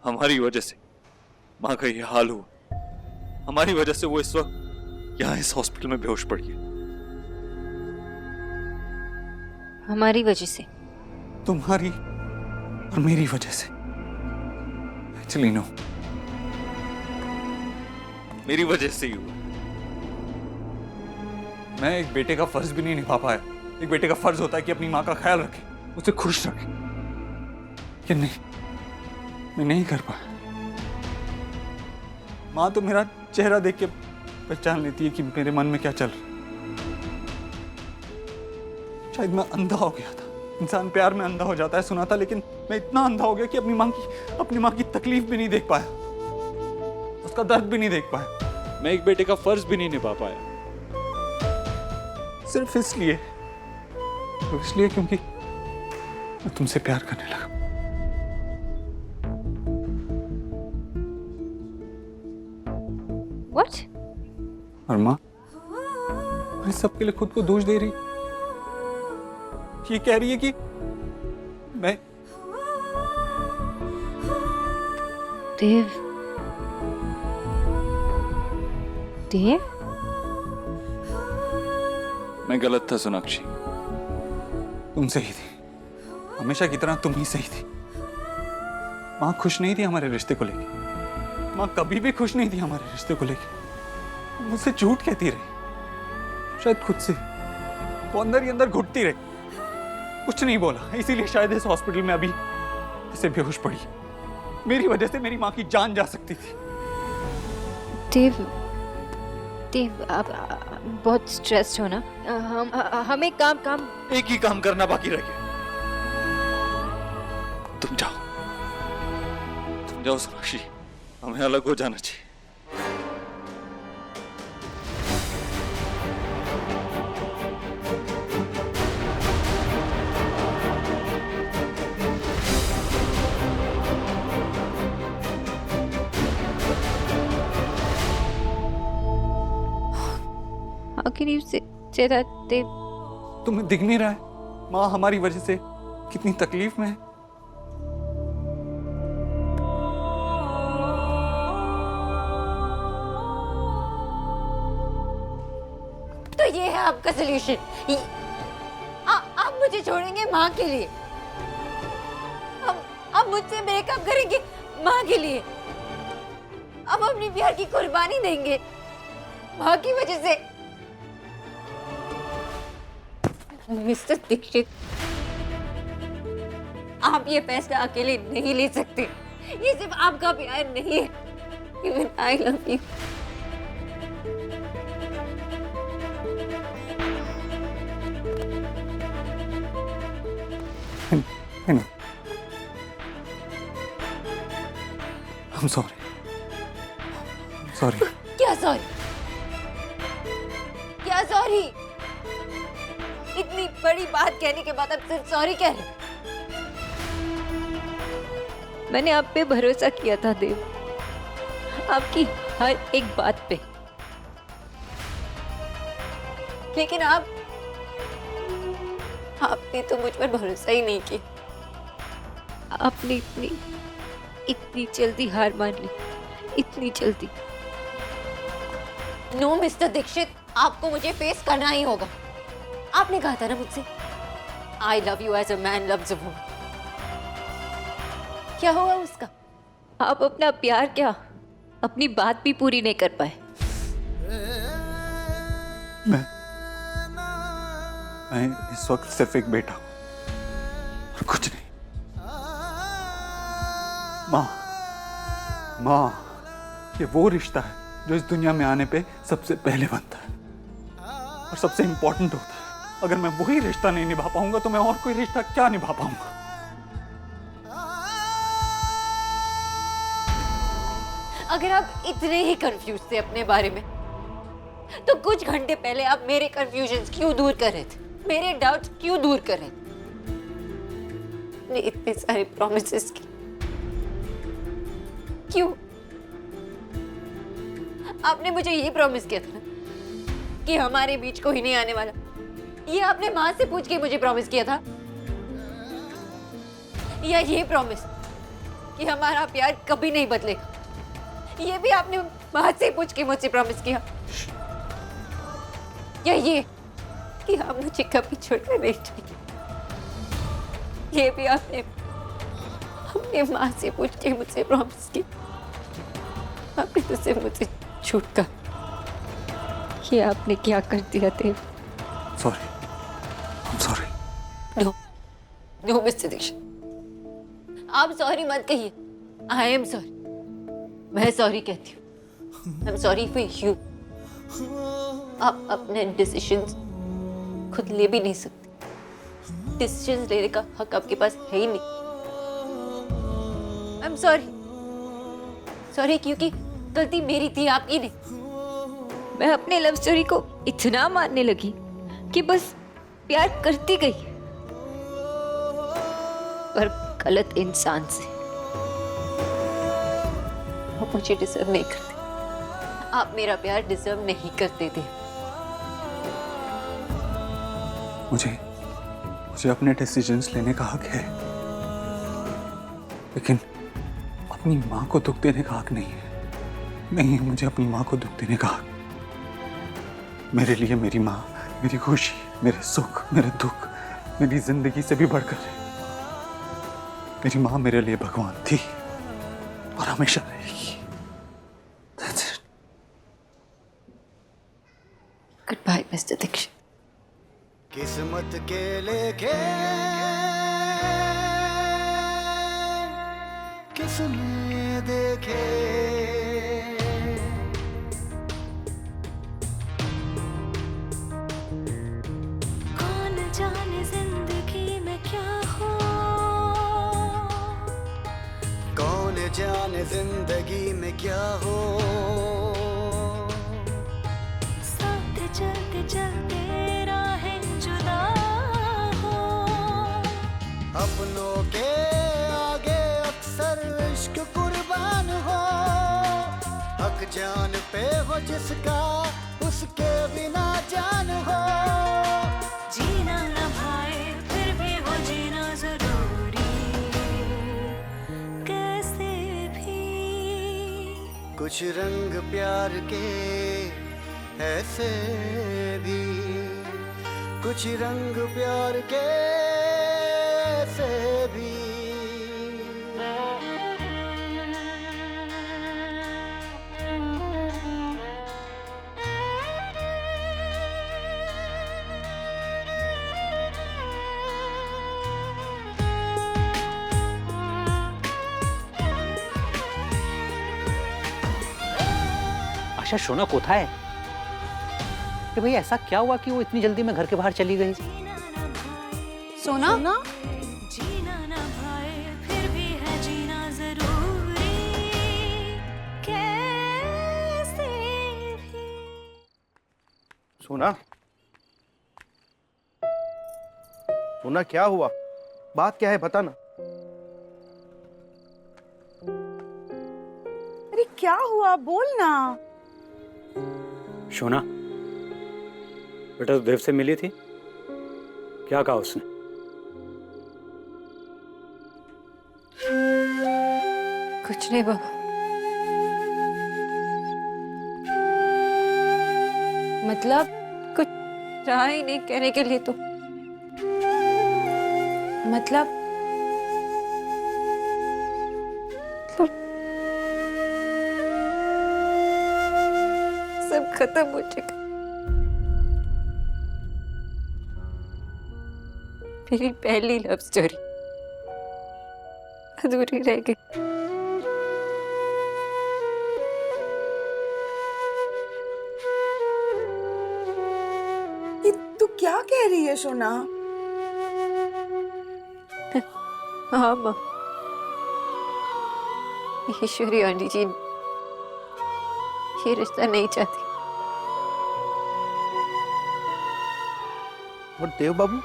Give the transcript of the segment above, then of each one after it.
हमारी वजह से माँ का ये हाल हुआ। हमारी वजह से वो इस वक्त यहाँ इस हॉस्पिटल में बेहोश पड़ी है। हमारी वजह से? तुम्हारी और मेरी वजह से। एक्चुअली नो, मेरी वजह से ही हुआ। मैं एक बेटे का फर्ज भी नहीं निभा पाया। एक बेटे का फर्ज होता है कि अपनी माँ का ख्याल रखे, उसे खुश रखे, कि नहीं, मैं नहीं कर पाया। माँ तो मेरा चेहरा देख के पहचान लेती है कि मेरे मन में क्या चल रहा है। शायद मैं अंधा हो गया था। इंसान प्यार में अंधा हो जाता है, सुना था, लेकिन मैं इतना अंधा हो गया कि अपनी माँ की तकलीफ भी नहीं देख पाया, उसका दर्द भी नहीं देख पाया। मैं एक बेटे का फर्ज भी नहीं निभा पाया, सिर्फ इसलिए क्योंकि मैं तुमसे प्यार करने लगा। What? और माँ इस सब के लिए खुद को दोष दे रही, ये कह रही है कि मैं देव, देव, मैं गलत था सोनाक्षी, तुम सही थी, हमेशा की तरह तुम ही सही थी। माँ खुश नहीं थी हमारे रिश्ते को लेके, माँ कभी भी खुश नहीं थी हमारे रिश्ते को लेके। मुझसे झूठ कहती रही, शायद खुद से वो अंदर ही अंदर घुटती रही, कुछ नहीं बोला। इसीलिए शायद इस हॉस्पिटल में अभी इसे बेहोश पड़ी। मेरी वजह से मेरी माँ की जान जा सकती थी। देव, देव, आप बहुत स्ट्रेस्ड हो ना। हम एक काम एक ही काम करना बाकी रह गया। तुम जाओ सोनाक्षी, हमें अलग हो जाना चाहिए। आखिर से देव, तुम्हें दिख नहीं रहा है माँ हमारी वजह से कितनी तकलीफ में है? तो ये है आपका सोल्यूशन? आप मुझे छोड़ेंगे माँ के लिए? आप मुझसे ब्रेकअप करेंगे माँ के लिए? आप अपनी प्यार की कुर्बानी देंगे माँ की वजह से? मिस्टर दीक्षित, आप ये फैसला अकेले नहीं ले सकते। ये सिर्फ आपका प्यार नहीं है, even I love you. I'm sorry. क्या सॉरी? क्या सॉरी? इतनी बड़ी बात कहने के बाद आप सिर्फ सॉरी कह रहे? मैंने आप पे भरोसा किया था देव, आपकी हर एक बात पे। लेकिन आपने तो मुझ पर भरोसा ही नहीं किया। आपने इतनी जल्दी हार मान ली, इतनी जल्दी। नो मिस्टर दीक्षित, आपको मुझे फेस करना ही होगा। आपने कहा था ना मुझसे, I love you as a man loves a woman. क्या हुआ उसका? आप अपना प्यार क्या, अपनी बात भी पूरी नहीं कर पाए। मैं इस वक्त सिर्फ एक बेटा हूं और कुछ नहीं। माँ, ये वो रिश्ता है जो इस दुनिया में आने पे सबसे पहले बनता है और सबसे इंपॉर्टेंट होता है। अगर मैं वही रिश्ता नहीं निभा पाऊंगा तो मैं और कोई रिश्ता क्या निभा पाऊंगा? अगर आप इतने ही कंफ्यूज थे अपने बारे में, तो कुछ घंटे पहले आप मेरे कंफ्यूजन क्यों दूर कर रहे थे? मेरे डाउट्स क्यों दूर कर रहे थे? ने इतने सारे प्रॉमिसेस की क्यों? आपने मुझे ये प्रॉमिस किया था ना कि हमारे बीच कोई नहीं आने वाला। ये आपने माँ से पूछ के मुझे प्रॉमिस किया था? या ये प्रॉमिस कि हमारा प्यार कभी नहीं बदलेगा। ये भी आपने माँ से पूछ के मुझसे प्रॉमिस किया। या ये कि आप मुझे कभी छोड़कर नहीं जाएंगे। ये भी आपने अपने माँ से पूछ के मुझसे प्रॉमिस किया। आपने तो सिर्फ मुझसे झूठ कहा। ये आपने क्या कर दिया Dev? Sorry, I am sorry. No no mister Dikshit, आप सॉरी मत कहिए। I am sorry. मैं सॉरी कहती हूँ। I am sorry for you. आप अपने डिसीजंस खुद ले भी नहीं सकते। डिसीजंस लेने का हक आपके पास है ही नहीं। आई एम सॉरी। सॉरी क्योंकि गलती मेरी थी, आपकी नहीं। मैं अपने लव स्टोरी को इतना मानने लगी कि बस प्यार करती गई, पर गलत इंसान से। आप मुझे डिजर्व नहीं करते। आप मेरा प्यार डिजर्व नहीं करते थे। मुझे अपने डिसीजंस लेने का हक है, लेकिन अपनी माँ को दुख देने का हक नहीं है। नहीं, मुझे अपनी माँ को दुख देने का हक। मेरे लिए मेरी माँ मेरी खुशी, मेरे सुख, मेरे दुख, मेरी जिंदगी से भी बढ़कर है। मेरी माँ मेरे लिए भगवान थी और हमेशा रहेगी। That's it. Goodbye, Mr. Dixit. किस्मत के लेखे किसने देखे, कौन जाने जिंदगी में क्या हो, कौन जाने जिंदगी में क्या हो। साथ चलते चलते राहें जुदा हो, अपनों के आगे अक्सर इश्क कुर्बान हो। हक जान पे हो जिसका, उसके बिना जान हो। जीना न भाए फिर भी हो जीना जरूरी, कैसे भी। कुछ रंग प्यार के ऐसे भी, कुछ रंग प्यार के ऐसे भी। आशा, सोना कोথায়? कि भाई ऐसा क्या हुआ कि वो इतनी जल्दी में घर के बाहर चली गई? सोना? जीना न भाए फिर भी है जीना जरूरी, कैसे भी। सोना, सोना क्या हुआ? बात क्या है बता ना। अरे क्या हुआ, बोल ना। सोना, बेटा तो देव से मिली थी, क्या कहा उसने? कुछ नहीं बाबा। मतलब कुछ रहा ही नहीं कहने के लिए तो। मतलब सब खत्म हो चुका। मेरी पहली लव स्टोरी अधूरी रह गई। ये तू क्या कह रही है सोना? हाँ माँ, ईश्वरी आंटी जी ये रिश्ता नहीं चाहती। और देव बाबू?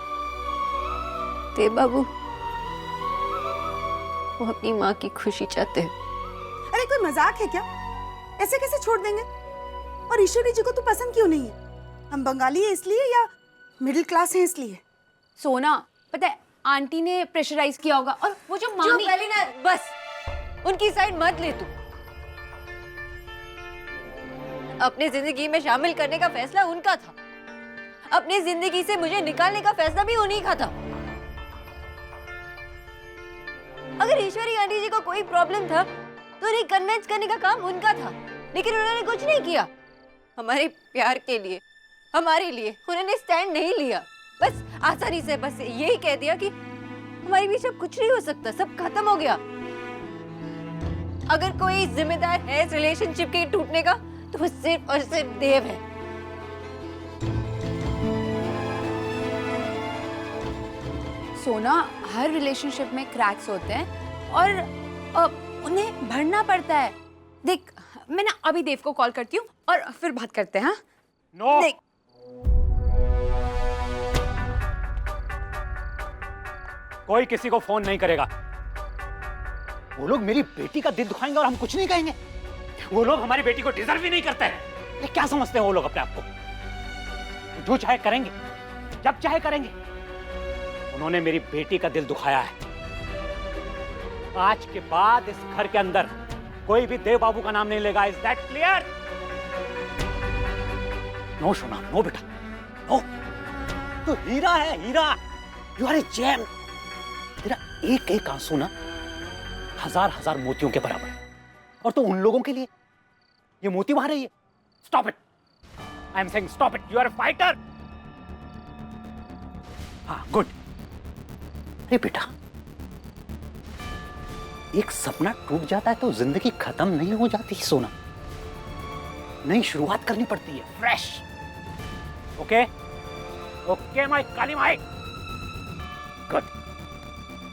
देव बाबू वो अपनी माँ की खुशी चाहते हैं। अरे कोई मजाक है क्या? ऐसे कैसे छोड़ देंगे? और ईश्वरी जी को तू पसंद क्यों नहीं है? हम बंगाली है इसलिए या मिडिल क्लास है इसलिए? सोना, पता है आंटी ने प्रेशराइज किया होगा। और वो जो मामी पहले ना बस उनकी साइड मत ले तू। अपनी जिंदगी में शामिल करने का फैसला उनका था, अपनी जिंदगी से मुझे निकालने का फैसला भी उन्हीं का था। अगर ईश्वरी आंटी जी को कोई प्रॉब्लम था तो उन्हें कन्विंस करने का काम उनका था, लेकिन उन्होंने कुछ नहीं किया। हमारे प्यार के लिए, हमारे लिए उन्होंने स्टैंड नहीं लिया। बस आसानी से बस यही कह दिया कि हमारे बीच अब कुछ नहीं हो सकता, सब खत्म हो गया। अगर कोई जिम्मेदार है इस रिलेशनशिप के टूटने का तो वो सिर्फ और सिर्फ देव है। सोना, हर रिलेशनशिप में क्रैक्स होते हैं और उन्हें भरना पड़ता है। देख, मैं ना अभी देव को कॉल करती हूँ और फिर बात करते हैं। हाँ? नो। देख, कोई किसी को फोन नहीं करेगा। वो लोग मेरी बेटी का दिल दुखाएंगे और हम कुछ नहीं कहेंगे। वो लोग हमारी बेटी को डिजर्व ही नहीं करते हैं। ये क्या समझते हैं वो लोग अपने आप को? जो चाहे करेंगे, जब चाहे करेंगे। उन्होंने मेरी बेटी का दिल दुखाया है। आज के बाद इस घर के अंदर कोई भी देव बाबू का नाम नहीं लेगा। Is that clear? नो सोना, नो बेटा, नो। तो हीरा है, हीरा। You are a gem. तेरा एक एक आंसू ना हजार हजार मोतियों के बराबर है। और तो उन लोगों के लिए ये मोती बहा रही है। Stop it. I am saying stop it. You are a fighter. हाँ, गुड। अरे बेटा, एक सपना टूट जाता है तो जिंदगी खत्म नहीं हो जाती सोना। नई शुरुआत करनी पड़ती है, fresh. Okay okay my Kali my. Good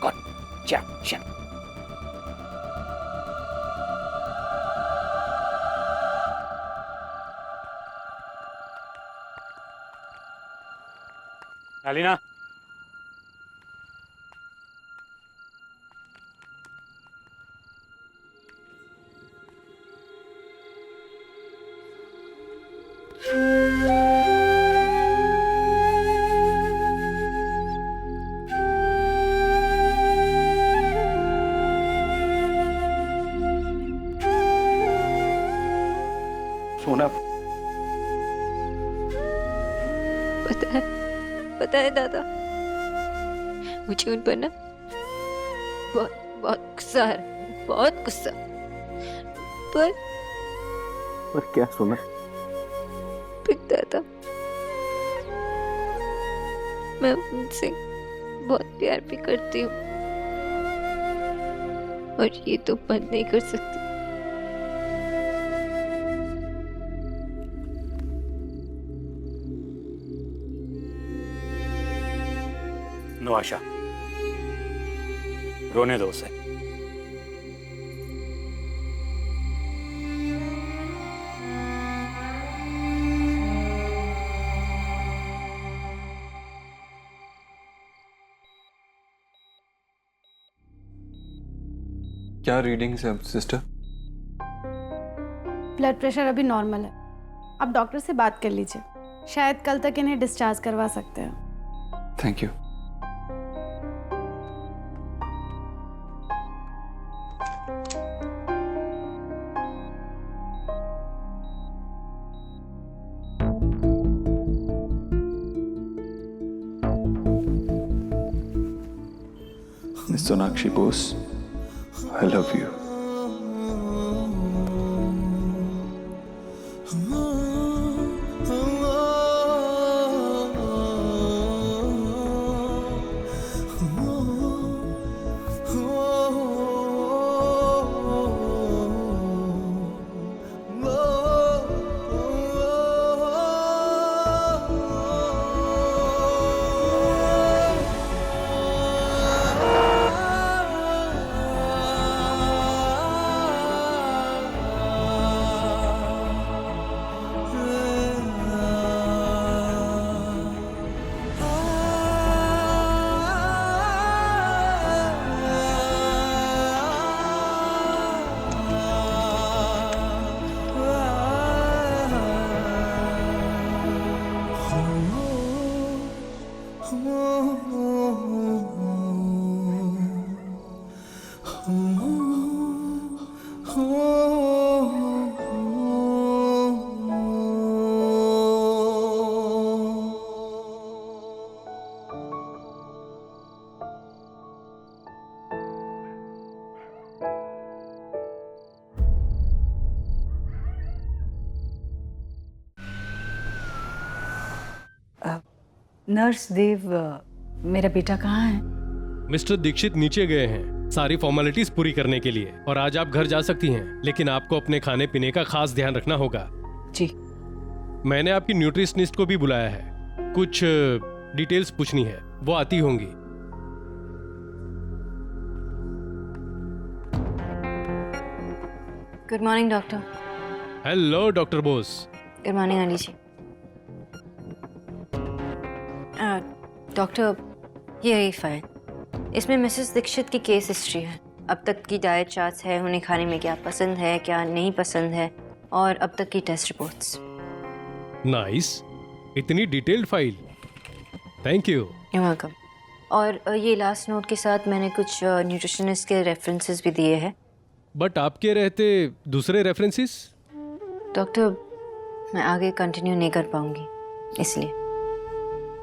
good. चल चल। अलीना, सोना, पता है दादा, मुझे उन पर ना बहुत बहुत गुस्सा आ रहा है, बहुत गुस्सा। पर क्या सोना? दादा, मैं उनसे बहुत प्यार भी करती हूँ और ये तो बंद नहीं कर सकती। नो आशा, रोने दो उसे। क्या रीडिंग्स है सिस्टर? ब्लड प्रेशर अभी नॉर्मल है। आप डॉक्टर से बात कर लीजिए, शायद कल तक इन्हें डिस्चार्ज करवा सकते हैं। Thank you. Miss Sonakshi Bose, I love you. Nurse Dev, मेरा बेटा कहाँ है? मिस्टर दीक्षित नीचे गए हैं सारी फॉर्मेलिटीज पूरी करने के लिए, और आज आप घर जा सकती हैं, लेकिन आपको अपने खाने पीने का खास ध्यान रखना होगा। जी। मैंने आपकी न्यूट्रिशनिस्ट को भी बुलाया है, कुछ डिटेल्स पूछनी है, वो आती होंगी। Good morning doctor. Hello doctor Bose. Good morning aunty जी। डॉक्टर, ये रही फाइल। इसमें मिसेस दीक्षित की केस हिस्ट्री है, अब तक की डाइट चार्ट्स है, उन्हें खाने में क्या पसंद है क्या नहीं पसंद है, और अब तक की टेस्ट रिपोर्ट्स। नाइस, इतनी detailed file, thank you. You welcome. और ये लास्ट नोट के साथ मैंने कुछ न्यूट्रिशनिस्ट के रेफरेंसेस भी दिए हैं। बट आपके रहते दूसरे रेफरेंसेस? डॉक्टर, मैं आगे कंटिन्यू नहीं कर पाऊंगी, इसलिए।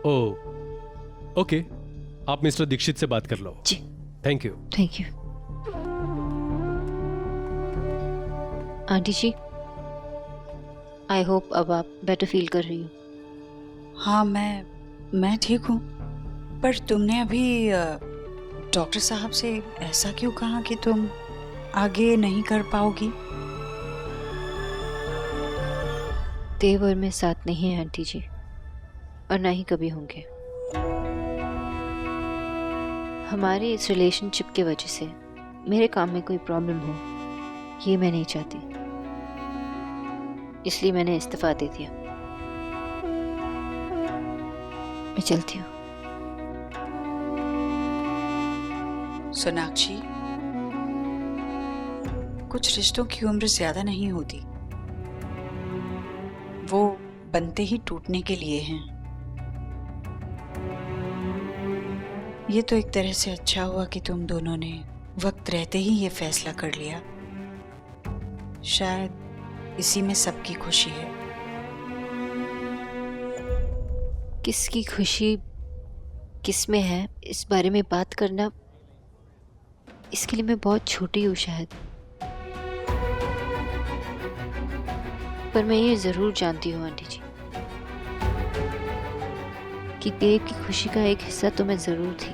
ओह, ओके, आप मिस्टर दीक्षित से बात कर लो। जी। Thank you. Thank you. Aunty जी, आई होप अब आप बेटर फील कर रही हो। हाँ, मैं ठीक हूँ, पर तुमने अभी डॉक्टर साहब से ऐसा क्यों कहा कि तुम आगे नहीं कर पाओगी? देव और मैं साथ नहीं हैं आंटी जी, और ना ही कभी होंगे। हमारे इस रिलेशनशिप की वजह से मेरे काम में कोई प्रॉब्लम हो, ये मैं नहीं चाहती, इसलिए मैंने इस्तीफा दे दिया। मैं चलती हूँ। सोनाक्षी, कुछ रिश्तों की उम्र ज्यादा नहीं होती, वो बनते ही टूटने के लिए हैं। ये तो एक तरह से अच्छा हुआ कि तुम दोनों ने वक्त रहते ही ये फैसला कर लिया। शायद इसी में सबकी खुशी है। किसकी खुशी किस में है, इस बारे में बात करना, इसके लिए मैं बहुत छोटी हूँ शायद। पर मैं ये जरूर जानती हूँ आंटी जी कि देव की खुशी का एक हिस्सा तो मैं जरूर थी।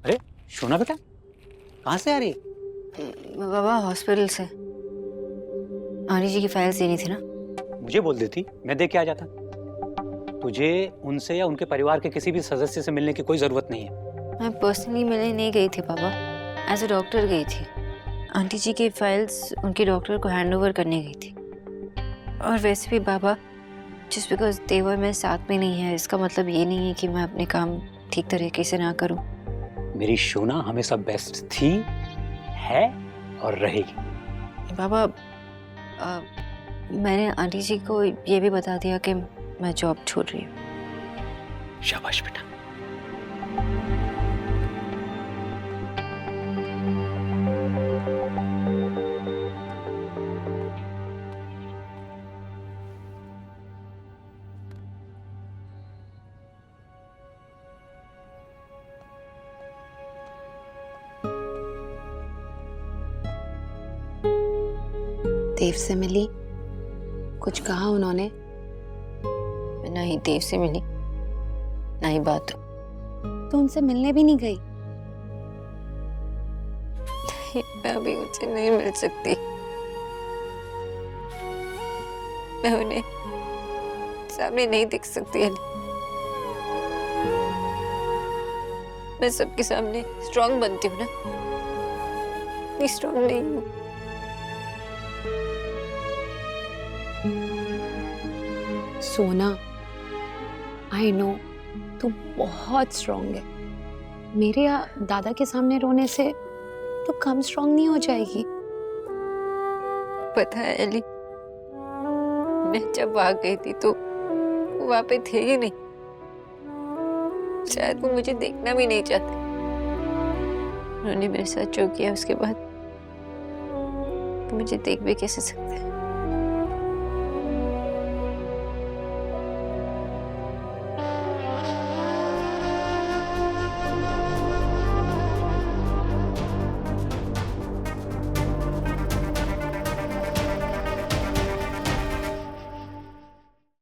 अरे सोना बेटा, कहाँ से आ रही है? बाबा, हॉस्पिटल से। आनी जी की फाइल्स देनी थी ना। मुझे बोल देती, मैं दे के आ जाता। तुझे उनसे या उनके परिवार के किसी भी सदस्य से मिलने की कोई जरूरत नहीं है। मैं पर्सनली मिलने नहीं गई थी पापा, एज अ डॉक्टर गई थी। आंटी जी की फाइल्स उनके डॉक्टर को हैंड ओवर करने गई थी। और वैसे भी बाबा, जस्ट बिकॉज देवर में साथ में नहीं है, इसका मतलब ये नहीं है कि मैं अपने काम ठीक तरीके से ना करूं। मेरी शोना हमेशा बेस्ट थी, है और रहेगी। बाबा, मैंने आंटी जी को ये भी बता दिया कि मैं जॉब छोड़ रही हूँ। शाबाश बेटा। देव से मिली? कुछ कहा उन्होंने? ना ही देव से मिली, ना ही बात। तो उनसे मिलने भी नहीं गई? मैं अभी उनसे नहीं मिल सकती। मैं उन्हें सामने नहीं दिख सकती अली। मैं सबके सामने स्ट्रांग बनती हूँ ना, इतनी स्ट्रांग नहीं हूँ। सोना, आई नो तू बहुत स्ट्रांग है। मेरे या दादा के सामने रोने से तू कम स्ट्रांग नहीं हो जाएगी। पता है एली, मैं जब आ गई थी तो वो वहाँ पे थे ही नहीं। शायद वो मुझे देखना भी नहीं चाहते। उन्होंने मेरे साथ जो किया उसके बाद तो मुझे देख भी कैसे सकते हैं।